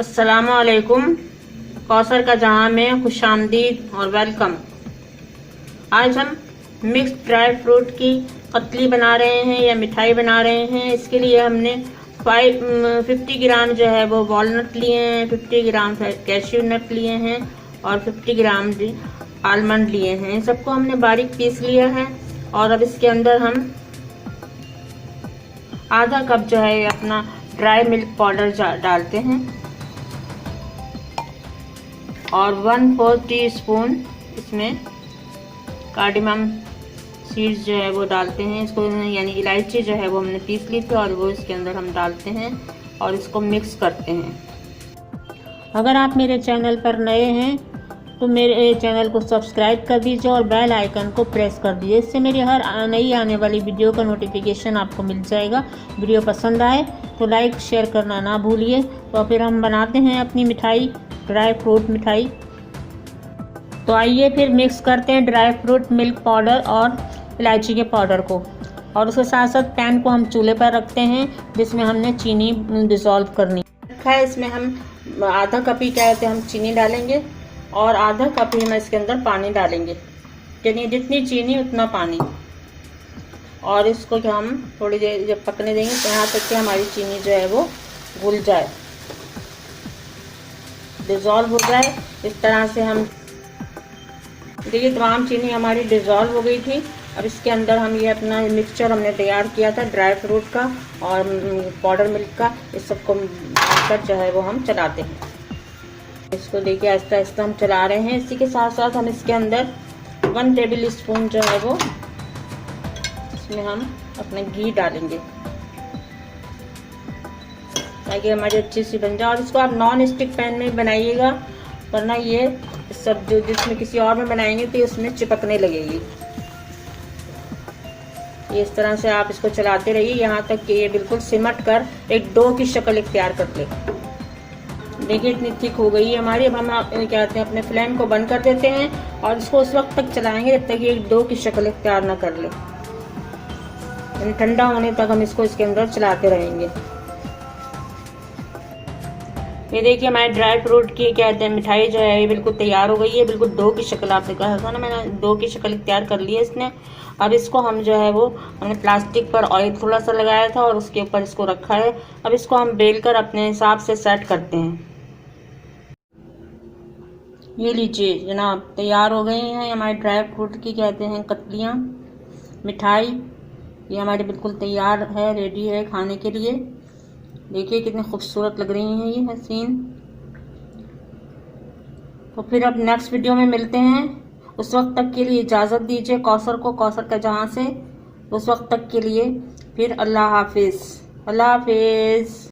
अस्सलामुअलैकुम। कौसर का जहां में खुशामदीद और वेलकम। आज हम मिक्स ड्राई फ्रूट की कतली बना रहे हैं या मिठाई बना रहे हैं। इसके लिए हमने 50 ग्राम जो है वो वॉलनट लिए हैं, 50 ग्राम कैश्यू नट लिए हैं और 50 ग्राम आलमंड लिए हैं। इन सबको हमने बारीक पीस लिया है और अब इसके अंदर हम आधा कप जो है अपना ड्राई मिल्क पाउडर डालते हैं और 1/4 टीस्पून इसमें कार्डिमम सीड्स जो है वो डालते हैं। इसको यानी इलायची जो है वो हमने पीस ली थी और वो इसके अंदर हम डालते हैं और इसको मिक्स करते हैं। अगर आप मेरे चैनल पर नए हैं तो मेरे चैनल को सब्सक्राइब कर दीजिए और बेल आइकन को प्रेस कर दीजिए। इससे मेरी हर नई आने वाली वीडियो का नोटिफिकेशन आपको मिल जाएगा। वीडियो पसंद आए तो लाइक शेयर करना ना भूलिए। तो फिर हम बनाते हैं अपनी मिठाई, ड्राई फ्रूट मिठाई। तो आइए फिर मिक्स करते हैं ड्राई फ्रूट मिल्क पाउडर और इलायची के पाउडर को, और उसके साथ साथ पैन को हम चूल्हे पर रखते हैं जिसमें हमने चीनी डिज़ोल्व करनी रखा है। इसमें हम आधा कप ही क्या कहते हैं हम चीनी डालेंगे और आधा कप ही हम इसके अंदर पानी डालेंगे, यानी जितनी चीनी उतना पानी। और इसको क्या हम थोड़ी देर जब पकने देंगे तो यहाँ तक कि हमारी चीनी जो है वो घुल जाए, डिज़ोल्व हो जाए। इस तरह से हम देखिए तमाम चीनी हमारी डिज़ोल्व हो गई थी। अब इसके अंदर हम ये अपना मिक्सचर हमने तैयार किया था ड्राई फ्रूट का और पाउडर मिल्क का, इस सबको डालकर जो है वो हम चलाते हैं। इसको देखिए आहिस्ता आहिस्ता हम चला रहे हैं। इसी के साथ साथ हम इसके अंदर 1 टेबल स्पून जो है वो इसमें हम अपना घी डालेंगे ताकि हमारी अच्छी सी बन जाए। और इसको आप नॉन स्टिक पैन में बनाइएगा, वरना ये सब जो जिसमें किसी और में बनाएंगे तो इसमें चिपकने लगेगी। ये इस तरह से आप इसको चलाते रहिए यहाँ तक कि ये बिल्कुल सिमट कर एक डो की शक्ल इख्तियार कर ले। देखिए इतनी थिक हो गई है हमारी। अब हम क्या कहते हैं अपने फ्लेम को बंद कर देते हैं और इसको उस वक्त तक चलाएंगे जब तक ये एक डो की शक्ल इख्तियार न कर ले। ठंडा होने तक हम इसको इसके अंदर चलाते रहेंगे। ये देखिए हमारे ड्राई फ्रूट की क्या कहते हैं मिठाई जो है ये बिल्कुल तैयार हो गई है। बिल्कुल डो की शक्ल, आपने कहा था ना मैंने डो की शक्ल इख्तियार कर ली है इसने। अब इसको हम जो है वो हमने प्लास्टिक पर ऑयल थोड़ा सा लगाया था और उसके ऊपर इसको रखा है। अब इसको हम बेल कर अपने हिसाब से सेट करते हैं। ये लीजिए जनाब तैयार हो गई हैं हमारे ड्राई फ्रूट की कहते हैं कतलियाँ, मिठाई। ये हमारी बिल्कुल तैयार है, रेडी है खाने के लिए। देखिए कितनी खूबसूरत लग रही हैं ये हसीन। तो फिर अब नेक्स्ट वीडियो में मिलते हैं। उस वक्त तक के लिए इजाज़त दीजिए कौसर को, कौसर का जहां से। उस वक्त तक के लिए फिर अल्लाह हाफिज़। अल्लाह हाफिज़।